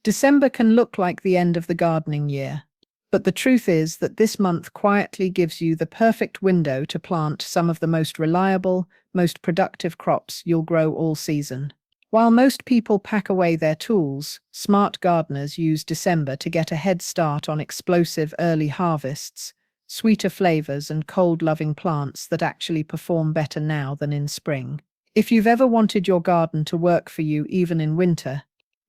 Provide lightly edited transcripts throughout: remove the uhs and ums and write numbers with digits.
December can look like the end of the gardening year, but the truth is that this month quietly gives you the perfect window to plant some of the most reliable, most productive crops you'll grow all season. While most people pack away their tools, smart gardeners use December to get a head start on explosive early harvests, sweeter flavors, and cold-loving plants that actually perform better now than in spring. If you've ever wanted your garden to work for you even in winter,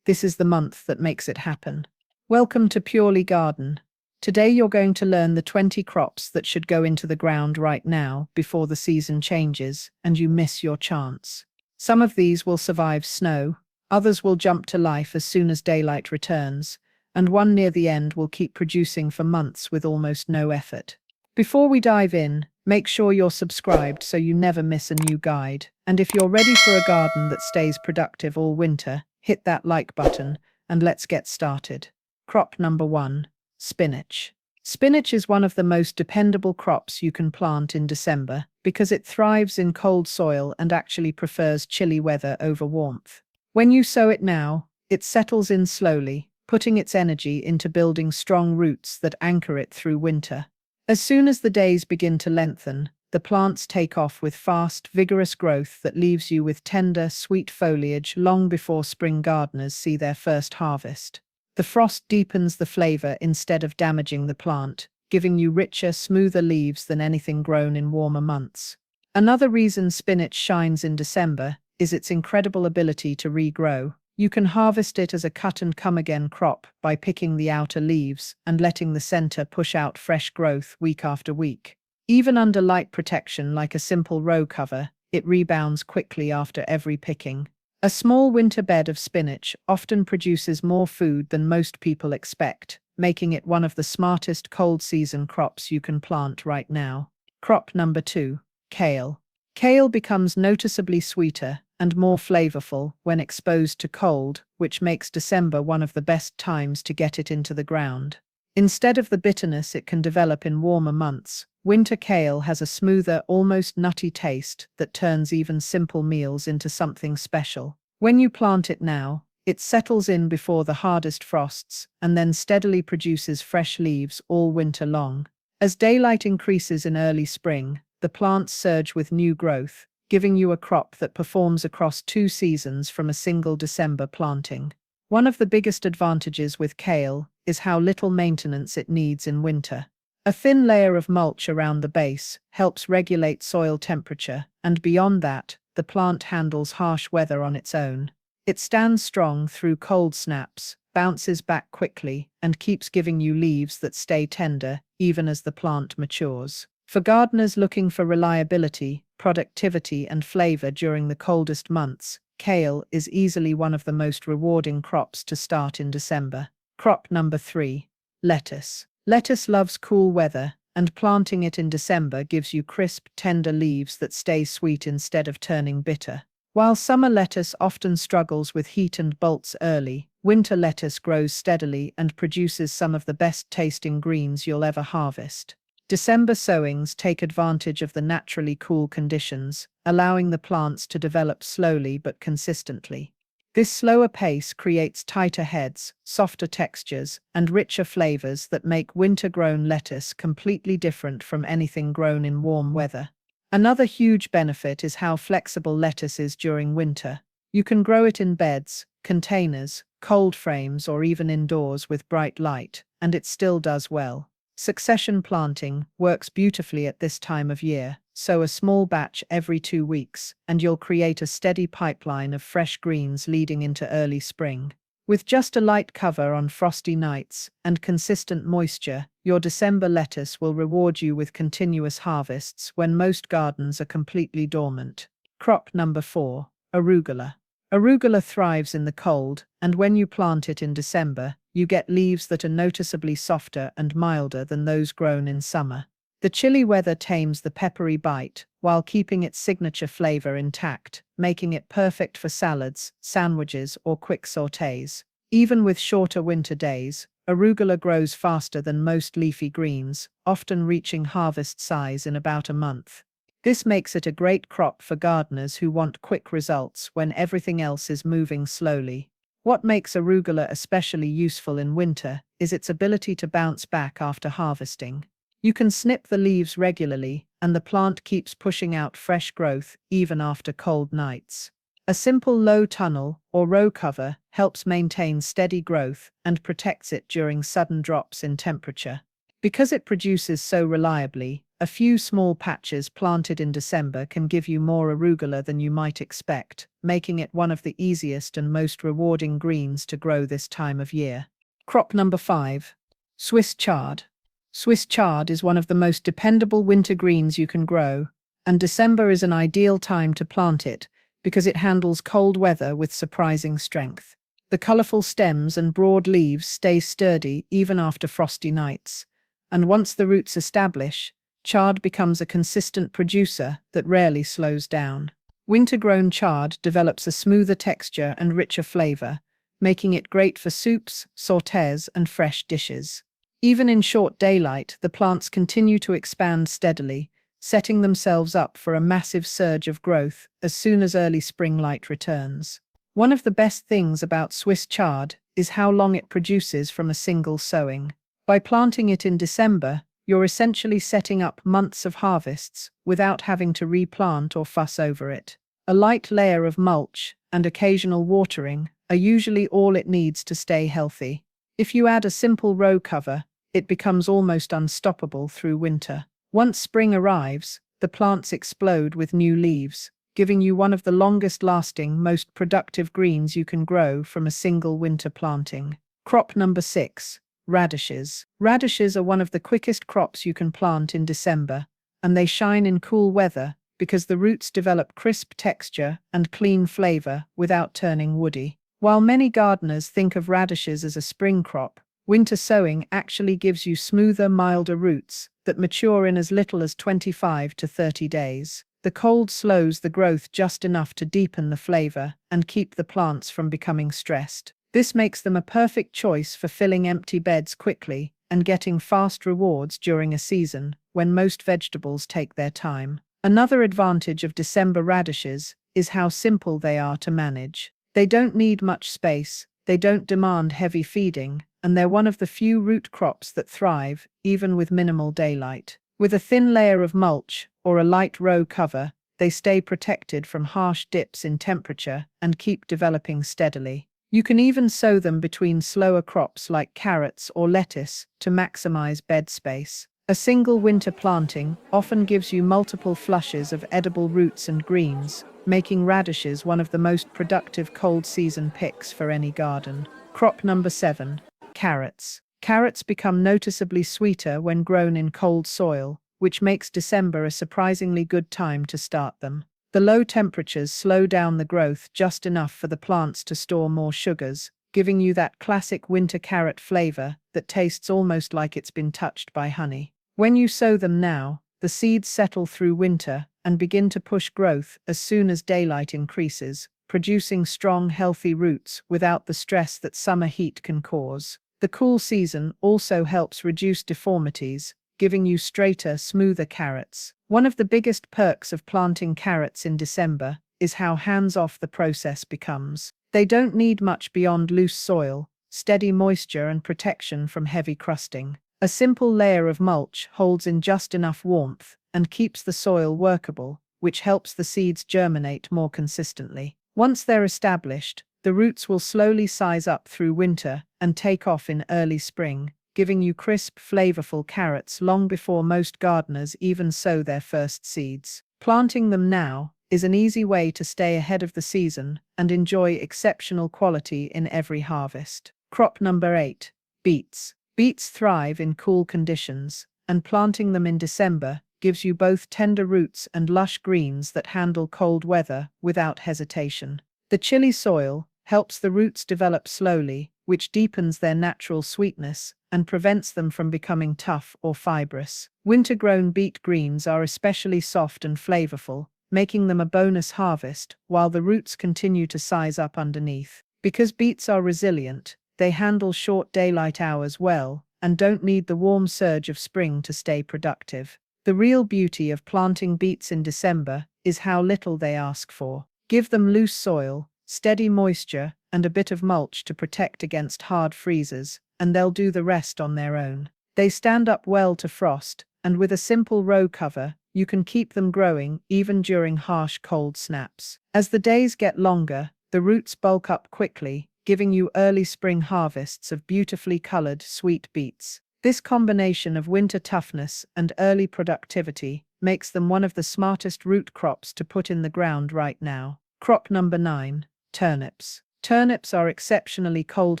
this is the month that makes it happen. Welcome to Purely Garden. Today you're going to learn the 20 crops that should go into the ground right now before the season changes and you miss your chance. Some of these will survive snow, others will jump to life as soon as daylight returns, and one near the end will keep producing for months with almost no effort. Before we dive in, make sure you're subscribed so you never miss a new guide. And if you're ready for a garden that stays productive all winter, hit that like button and let's get started. Crop number 1, spinach. Spinach is one of the most dependable crops you can plant in December because it thrives in cold soil and actually prefers chilly weather over warmth. When you sow it now, it settles in slowly, putting its energy into building strong roots that anchor it through winter. As soon as the days begin to lengthen, the plants take off with fast, vigorous growth that leaves you with tender, sweet foliage long before spring gardeners see their first harvest. The frost deepens the flavor instead of damaging the plant, giving you richer, smoother leaves than anything grown in warmer months. Another reason spinach shines in December is its incredible ability to regrow. You can harvest it as a cut-and-come-again crop by picking the outer leaves and letting the center push out fresh growth week after week. Even under light protection like a simple row cover, it rebounds quickly after every picking. A small winter bed of spinach often produces more food than most people expect, making it one of the smartest cold season crops you can plant right now. Crop number 2, kale. Kale becomes noticeably sweeter and more flavorful when exposed to cold, which makes December one of the best times to get it into the ground. Instead of the bitterness it can develop in warmer months, winter kale has a smoother, almost nutty taste that turns even simple meals into something special. When you plant it now, it settles in before the hardest frosts and then steadily produces fresh leaves all winter long. As daylight increases in early spring, the plants surge with new growth, giving you a crop that performs across 2 seasons from a single December planting. One of the biggest advantages with kale is how little maintenance it needs in winter. A thin layer of mulch around the base helps regulate soil temperature, and beyond that, the plant handles harsh weather on its own. It stands strong through cold snaps, bounces back quickly, and keeps giving you leaves that stay tender even as the plant matures. For gardeners looking for reliability, productivity, and flavor during the coldest months, kale is easily one of the most rewarding crops to start in December. Crop number 3, lettuce. Lettuce loves cool weather, and planting it in December gives you crisp, tender leaves that stay sweet instead of turning bitter. While summer lettuce often struggles with heat and bolts early, winter lettuce grows steadily and produces some of the best-tasting greens you'll ever harvest. December sowings take advantage of the naturally cool conditions, allowing the plants to develop slowly but consistently. This slower pace creates tighter heads, softer textures, and richer flavors that make winter-grown lettuce completely different from anything grown in warm weather. Another huge benefit is how flexible lettuce is during winter. You can grow it in beds, containers, cold frames, or even indoors with bright light, and it still does well. Succession planting works beautifully at this time of year. Sow a small batch every 2 weeks, and you'll create a steady pipeline of fresh greens leading into early spring. With just a light cover on frosty nights and consistent moisture, your December lettuce will reward you with continuous harvests when most gardens are completely dormant. Crop number 4, arugula. Arugula thrives in the cold, and when you plant it in December, you get leaves that are noticeably softer and milder than those grown in summer. The chilly weather tames the peppery bite while keeping its signature flavor intact, making it perfect for salads, sandwiches, or quick sautés. Even with shorter winter days, arugula grows faster than most leafy greens, often reaching harvest size in about a month. This makes it a great crop for gardeners who want quick results when everything else is moving slowly. What makes arugula especially useful in winter is its ability to bounce back after harvesting. You can snip the leaves regularly, and the plant keeps pushing out fresh growth even after cold nights. A simple low tunnel or row cover helps maintain steady growth and protects it during sudden drops in temperature. Because it produces so reliably, a few small patches planted in December can give you more arugula than you might expect, making it one of the easiest and most rewarding greens to grow this time of year. Crop number 5. Swiss chard. Swiss chard is one of the most dependable winter greens you can grow, and December is an ideal time to plant it because it handles cold weather with surprising strength. The colorful stems and broad leaves stay sturdy even after frosty nights, and once the roots establish, chard becomes a consistent producer that rarely slows down. Winter-grown chard develops a smoother texture and richer flavor, making it great for soups, sautés, and fresh dishes. Even in short daylight, the plants continue to expand steadily, setting themselves up for a massive surge of growth as soon as early spring light returns. One of the best things about Swiss chard is how long it produces from a single sowing. By planting it in December, you're essentially setting up months of harvests without having to replant or fuss over it. A light layer of mulch and occasional watering are usually all it needs to stay healthy. If you add a simple row cover, it becomes almost unstoppable through winter. Once spring arrives, the plants explode with new leaves, giving you one of the longest-lasting, most productive greens you can grow from a single winter planting. Crop number 6. Radishes. Radishes are one of the quickest crops you can plant in December, and they shine in cool weather because the roots develop crisp texture and clean flavor without turning woody. While many gardeners think of radishes as a spring crop, winter sowing actually gives you smoother, milder roots that mature in as little as 25 to 30 days. The cold slows the growth just enough to deepen the flavor and keep the plants from becoming stressed. This makes them a perfect choice for filling empty beds quickly and getting fast rewards during a season when most vegetables take their time. Another advantage of December radishes is how simple they are to manage. They don't need much space, they don't demand heavy feeding, and they're one of the few root crops that thrive even with minimal daylight. With a thin layer of mulch or a light row cover, they stay protected from harsh dips in temperature and keep developing steadily. You can even sow them between slower crops like carrots or lettuce to maximize bed space. A single winter planting often gives you multiple flushes of edible roots and greens, making radishes one of the most productive cold season picks for any garden. Crop number 7. Carrots. Carrots become noticeably sweeter when grown in cold soil, which makes December a surprisingly good time to start them. The low temperatures slow down the growth just enough for the plants to store more sugars, giving you that classic winter carrot flavor that tastes almost like it's been touched by honey. When you sow them now, the seeds settle through winter and begin to push growth as soon as daylight increases, producing strong, healthy roots without the stress that summer heat can cause. The cool season also helps reduce deformities, giving you straighter, smoother carrots. One of the biggest perks of planting carrots in December is how hands-off the process becomes. They don't need much beyond loose soil, steady moisture, and protection from heavy crusting. A simple layer of mulch holds in just enough warmth and keeps the soil workable, which helps the seeds germinate more consistently. Once they're established, the roots will slowly size up through winter and take off in early spring, giving you crisp, flavorful carrots long before most gardeners even sow their first seeds. Planting them now is an easy way to stay ahead of the season and enjoy exceptional quality in every harvest. Crop number 8. Beets. Beets thrive in cool conditions, and planting them in December gives you both tender roots and lush greens that handle cold weather without hesitation. The chilly soil helps the roots develop slowly, which deepens their natural sweetness and prevents them from becoming tough or fibrous. Winter-grown beet greens are especially soft and flavorful, making them a bonus harvest while the roots continue to size up underneath. Because beets are resilient, they handle short daylight hours well and don't need the warm surge of spring to stay productive. The real beauty of planting beets in December is how little they ask for. Give them loose soil, steady moisture, and a bit of mulch to protect against hard freezes, and they'll do the rest on their own. They stand up well to frost, and with a simple row cover, you can keep them growing even during harsh cold snaps. As the days get longer, the roots bulk up quickly, giving you early spring harvests of beautifully colored sweet beets. This combination of winter toughness and early productivity makes them one of the smartest root crops to put in the ground right now. Crop number 9, turnips. Turnips are exceptionally cold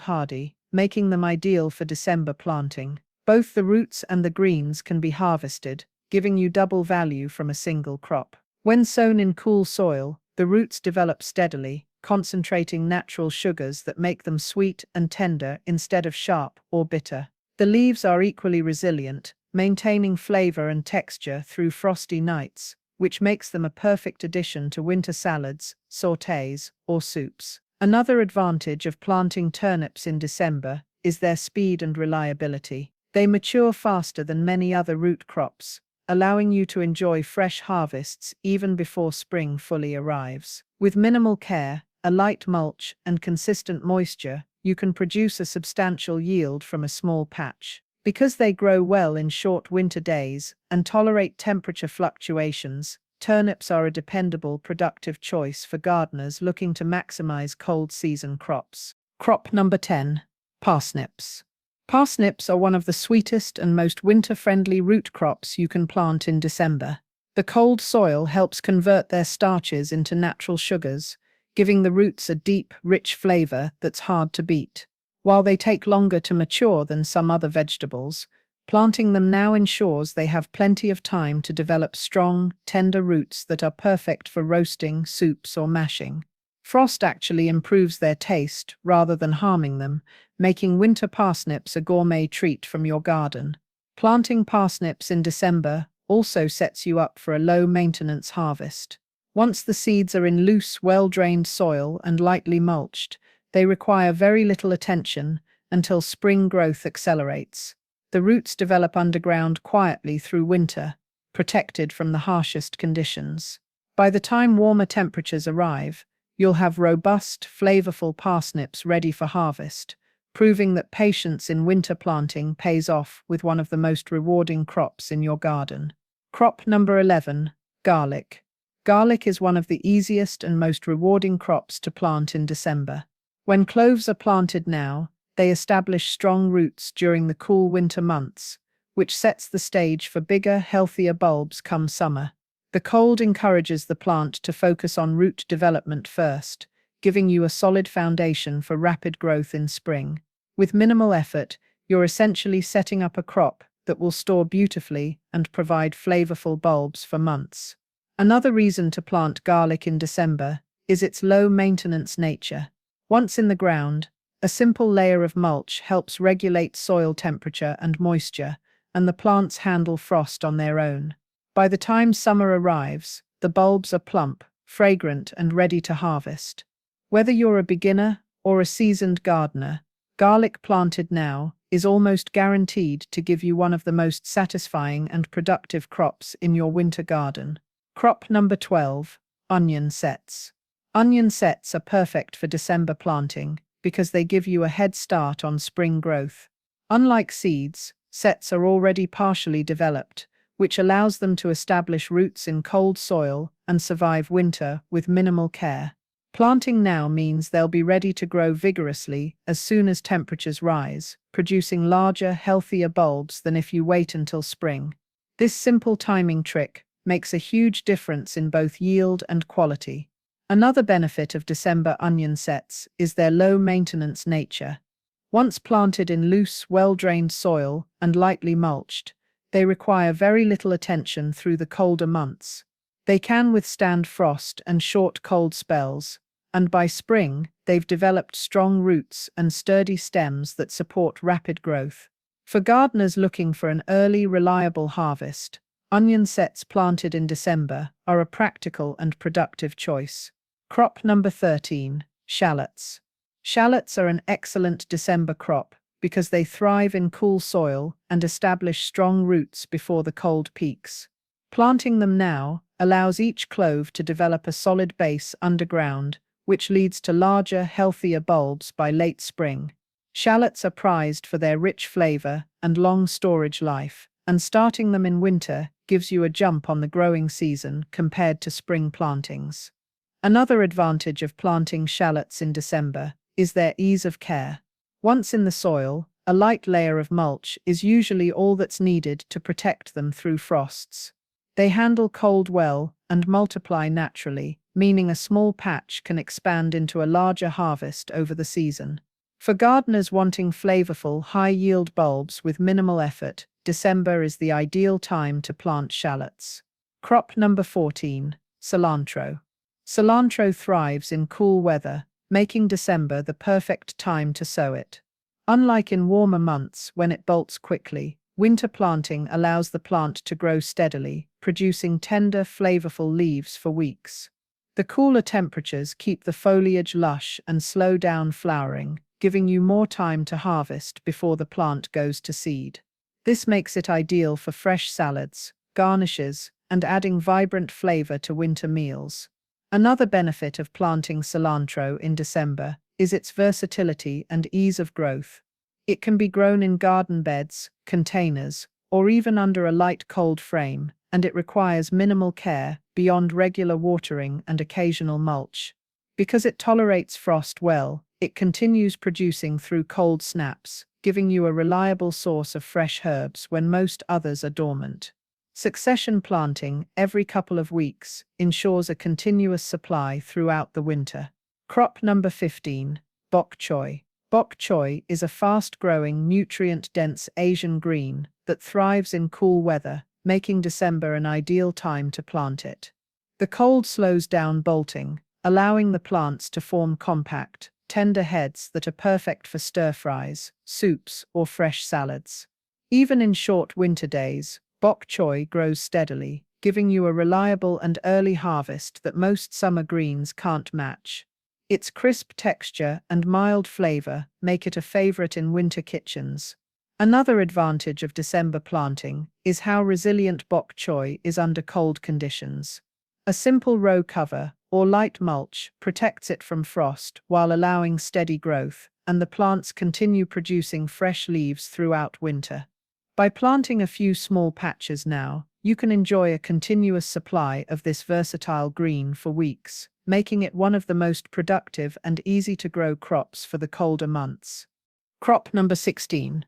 hardy, making them ideal for December planting. Both the roots and the greens can be harvested, giving you double value from a single crop. When sown in cool soil, the roots develop steadily, concentrating natural sugars that make them sweet and tender instead of sharp or bitter. The leaves are equally resilient, maintaining flavor and texture through frosty nights, which makes them a perfect addition to winter salads, sautés, or soups. Another advantage of planting turnips in December is their speed and reliability. They mature faster than many other root crops, allowing you to enjoy fresh harvests even before spring fully arrives. With minimal care, a light mulch, and consistent moisture, you can produce a substantial yield from a small patch. Because they grow well in short winter days and tolerate temperature fluctuations, turnips are a dependable, productive choice for gardeners looking to maximize cold season crops. Crop number 10, parsnips. Parsnips are one of the sweetest and most winter-friendly root crops you can plant in December. The cold soil helps convert their starches into natural sugars, giving the roots a deep, rich flavor that's hard to beat. While they take longer to mature than some other vegetables, planting them now ensures they have plenty of time to develop strong, tender roots that are perfect for roasting, soups, or mashing. Frost actually improves their taste rather than harming them, making winter parsnips a gourmet treat from your garden. Planting parsnips in December also sets you up for a low-maintenance harvest. Once the seeds are in loose, well-drained soil and lightly mulched, they require very little attention until spring growth accelerates. The roots develop underground quietly through winter, protected from the harshest conditions. By the time warmer temperatures arrive, you'll have robust, flavorful parsnips ready for harvest, proving that patience in winter planting pays off with one of the most rewarding crops in your garden. Crop number 11, garlic. Garlic is one of the easiest and most rewarding crops to plant in December. When cloves are planted now, they establish strong roots during the cool winter months, which sets the stage for bigger, healthier bulbs come summer. The cold encourages the plant to focus on root development first, giving you a solid foundation for rapid growth in spring. With minimal effort, you're essentially setting up a crop that will store beautifully and provide flavorful bulbs for months. Another reason to plant garlic in December is its low-maintenance nature. Once in the ground, a simple layer of mulch helps regulate soil temperature and moisture, and the plants handle frost on their own. By the time summer arrives, the bulbs are plump, fragrant, and ready to harvest. Whether you're a beginner or a seasoned gardener, garlic planted now is almost guaranteed to give you one of the most satisfying and productive crops in your winter garden. Crop number 12, onion sets. Onion sets are perfect for December planting because they give you a head start on spring growth. Unlike seeds, sets are already partially developed, which allows them to establish roots in cold soil and survive winter with minimal care. Planting now means they'll be ready to grow vigorously as soon as temperatures rise, producing larger, healthier bulbs than if you wait until spring. This simple timing trick makes a huge difference in both yield and quality. Another benefit of December onion sets is their low-maintenance nature. Once planted in loose, well-drained soil and lightly mulched, they require very little attention through the colder months. They can withstand frost and short cold spells, and by spring, they've developed strong roots and sturdy stems that support rapid growth. For gardeners looking for an early, reliable harvest, onion sets planted in December are a practical and productive choice. Crop number 13, shallots. Shallots are an excellent December crop because they thrive in cool soil and establish strong roots before the cold peaks. Planting them now allows each clove to develop a solid base underground which leads to larger, healthier bulbs by late spring. Shallots are prized for their rich flavor and long storage life, and starting them in winter gives you a jump on the growing season compared to spring plantings. Another advantage of planting shallots in December is their ease of care. Once in the soil, a light layer of mulch is usually all that's needed to protect them through frosts. They handle cold well and multiply naturally, meaning a small patch can expand into a larger harvest over the season. For gardeners wanting flavorful, high-yield bulbs with minimal effort, December is the ideal time to plant shallots. Crop number 14, cilantro. Cilantro thrives in cool weather, making December the perfect time to sow it. Unlike in warmer months when it bolts quickly, winter planting allows the plant to grow steadily, producing tender, flavorful leaves for weeks. The cooler temperatures keep the foliage lush and slow down flowering, giving you more time to harvest before the plant goes to seed. This makes it ideal for fresh salads, garnishes, and adding vibrant flavor to winter meals. Another benefit of planting cilantro in December is its versatility and ease of growth. It can be grown in garden beds, containers, or even under a light cold frame, and it requires minimal care beyond regular watering and occasional mulch. Because it tolerates frost well, it continues producing through cold snaps, giving you a reliable source of fresh herbs when most others are dormant. Succession planting every couple of weeks ensures a continuous supply throughout the winter. Crop number 15, bok choy. Bok choy is a fast-growing, nutrient-dense Asian green that thrives in cool weather, making December an ideal time to plant it. The cold slows down bolting, allowing the plants to form compact, tender heads that are perfect for stir-fries, soups, or fresh salads. Even in short winter days, bok choy grows steadily, giving you a reliable and early harvest that most summer greens can't match. Its crisp texture and mild flavor make it a favorite in winter kitchens. Another advantage of December planting is how resilient bok choy is under cold conditions. A simple row cover or light mulch protects it from frost while allowing steady growth, and the plants continue producing fresh leaves throughout winter. By planting a few small patches now, you can enjoy a continuous supply of this versatile green for weeks, making it one of the most productive and easy-to-grow crops for the colder months. Crop number 16.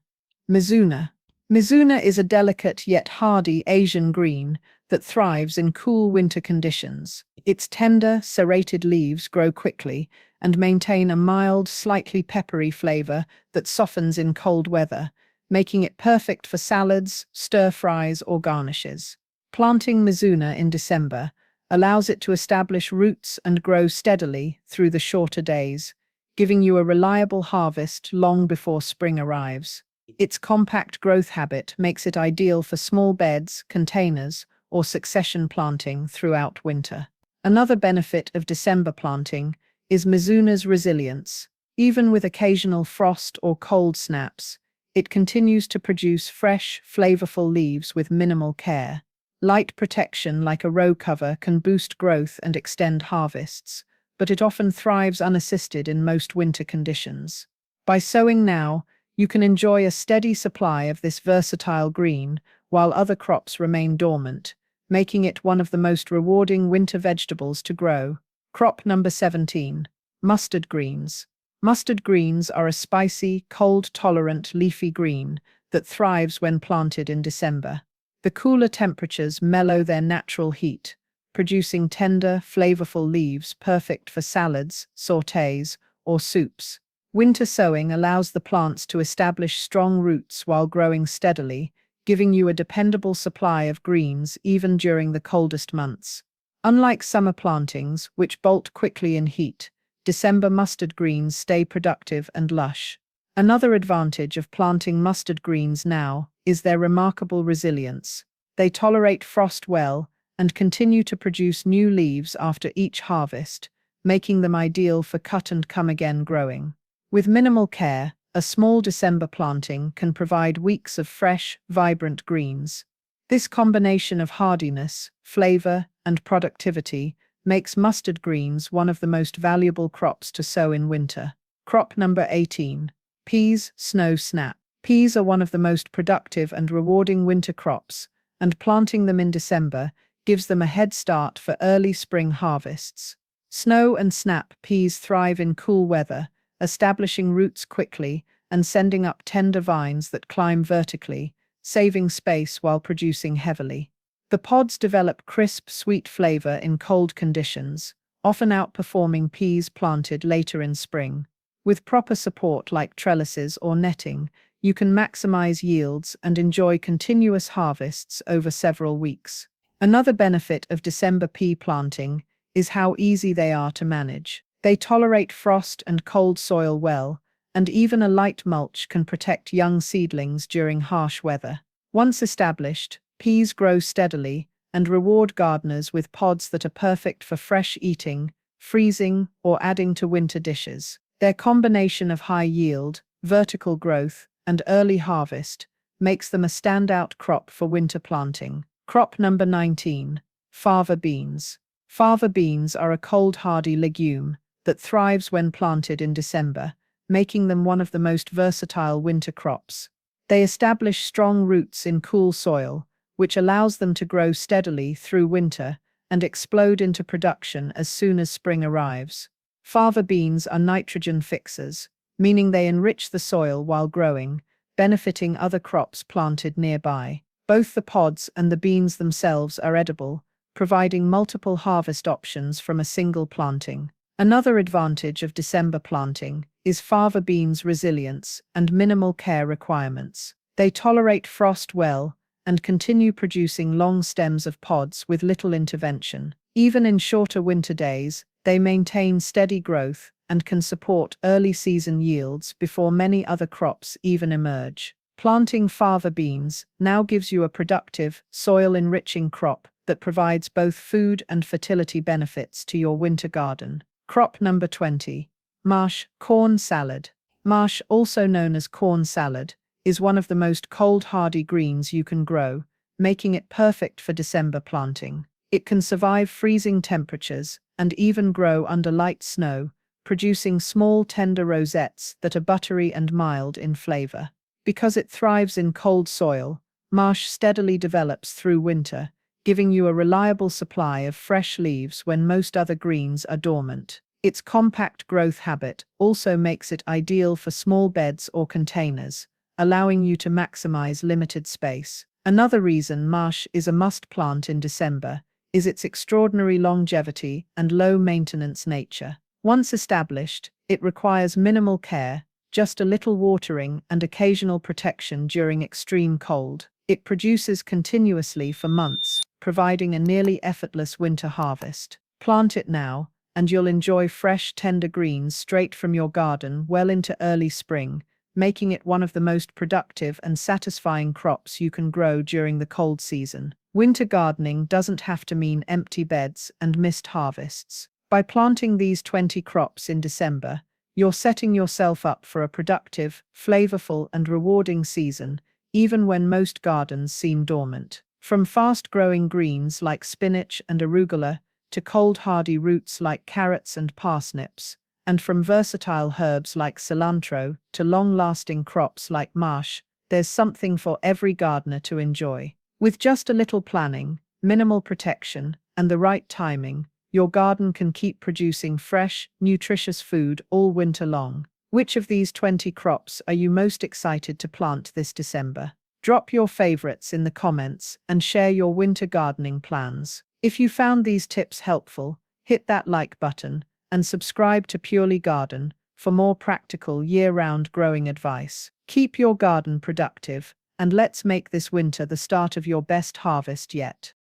Mizuna. Mizuna is a delicate yet hardy Asian green that thrives in cool winter conditions. Its tender, serrated leaves grow quickly and maintain a mild, slightly peppery flavor that softens in cold weather, making it perfect for salads, stir-fries, or garnishes. Planting Mizuna in December allows it to establish roots and grow steadily through the shorter days, giving you a reliable harvest long before spring arrives. Its compact growth habit makes it ideal for small beds, containers, or succession planting throughout winter. Another benefit of December planting is Mizuna's resilience. Even with occasional frost or cold snaps, it continues to produce fresh, flavorful leaves with minimal care. Light protection like a row cover can boost growth and extend harvests, but it often thrives unassisted in most winter conditions. By sowing now, you can enjoy a steady supply of this versatile green while other crops remain dormant, making it one of the most rewarding winter vegetables to grow. Crop number 17. Mustard greens. Mustard greens are a spicy, cold-tolerant leafy green that thrives when planted in December. The cooler temperatures mellow their natural heat, producing tender, flavorful leaves perfect for salads, sautés, or soups. Winter sowing allows the plants to establish strong roots while growing steadily, giving you a dependable supply of greens even during the coldest months. Unlike summer plantings, which bolt quickly in heat, December mustard greens stay productive and lush. Another advantage of planting mustard greens now is their remarkable resilience. They tolerate frost well and continue to produce new leaves after each harvest, making them ideal for cut-and-come-again growing. With minimal care, a small December planting can provide weeks of fresh, vibrant greens. This combination of hardiness, flavor, and productivity makes mustard greens one of the most valuable crops to sow in winter. Crop number 18. Peas, Snow Snap. Peas are one of the most productive and rewarding winter crops, and planting them in December gives them a head start for early spring harvests. Snow and snap peas thrive in cool weather, establishing roots quickly and sending up tender vines that climb vertically, saving space while producing heavily. The pods develop crisp, sweet flavor in cold conditions, often outperforming peas planted later in spring. With proper support like trellises or netting, you can maximize yields and enjoy continuous harvests over several weeks. Another benefit of December pea planting is how easy they are to manage. They tolerate frost and cold soil well, and even a light mulch can protect young seedlings during harsh weather. Once established, peas grow steadily and reward gardeners with pods that are perfect for fresh eating, freezing, or adding to winter dishes. Their combination of high yield, vertical growth, and early harvest makes them a standout crop for winter planting. Crop number 19. Fava beans. Fava beans are a cold-hardy legume that thrives when planted in December, making them one of the most versatile winter crops. They establish strong roots in cool soil, which allows them to grow steadily through winter and explode into production as soon as spring arrives. Fava beans are nitrogen fixers, meaning they enrich the soil while growing, benefiting other crops planted nearby. Both the pods and the beans themselves are edible, providing multiple harvest options from a single planting. Another advantage of December planting is fava beans' resilience and minimal care requirements. They tolerate frost well and continue producing long stems of pods with little intervention. Even in shorter winter days, they maintain steady growth and can support early season yields before many other crops even emerge. Planting fava beans now gives you a productive, soil-enriching crop that provides both food and fertility benefits to your winter garden. Crop number 20. Marsh corn salad. Marsh, also known as corn salad, is one of the most cold-hardy greens you can grow, making it perfect for December planting. It can survive freezing temperatures and even grow under light snow, producing small tender rosettes that are buttery and mild in flavor. Because it thrives in cold soil, marsh steadily develops through winter, giving you a reliable supply of fresh leaves when most other greens are dormant. Its compact growth habit also makes it ideal for small beds or containers, allowing you to maximize limited space. Another reason marsh is a must-plant in December is its extraordinary longevity and low-maintenance nature. Once established, it requires minimal care, just a little watering and occasional protection during extreme cold. It produces continuously for months, providing a nearly effortless winter harvest. Plant it now, and you'll enjoy fresh, tender greens straight from your garden well into early spring, making it one of the most productive and satisfying crops you can grow during the cold season. Winter gardening doesn't have to mean empty beds and missed harvests. By planting these 20 crops in December, you're setting yourself up for a productive, flavorful, and rewarding season, even when most gardens seem dormant. From fast-growing greens like spinach and arugula to cold-hardy roots like carrots and parsnips, and from versatile herbs like cilantro to long-lasting crops like marsh, there's something for every gardener to enjoy. With just a little planning, minimal protection, and the right timing, your garden can keep producing fresh, nutritious food all winter long. Which of these 20 crops are you most excited to plant this December? Drop your favorites in the comments and share your winter gardening plans. If you found these tips helpful, hit that like button and subscribe to Purely Garden for more practical year-round growing advice. Keep your garden productive, and let's make this winter the start of your best harvest yet.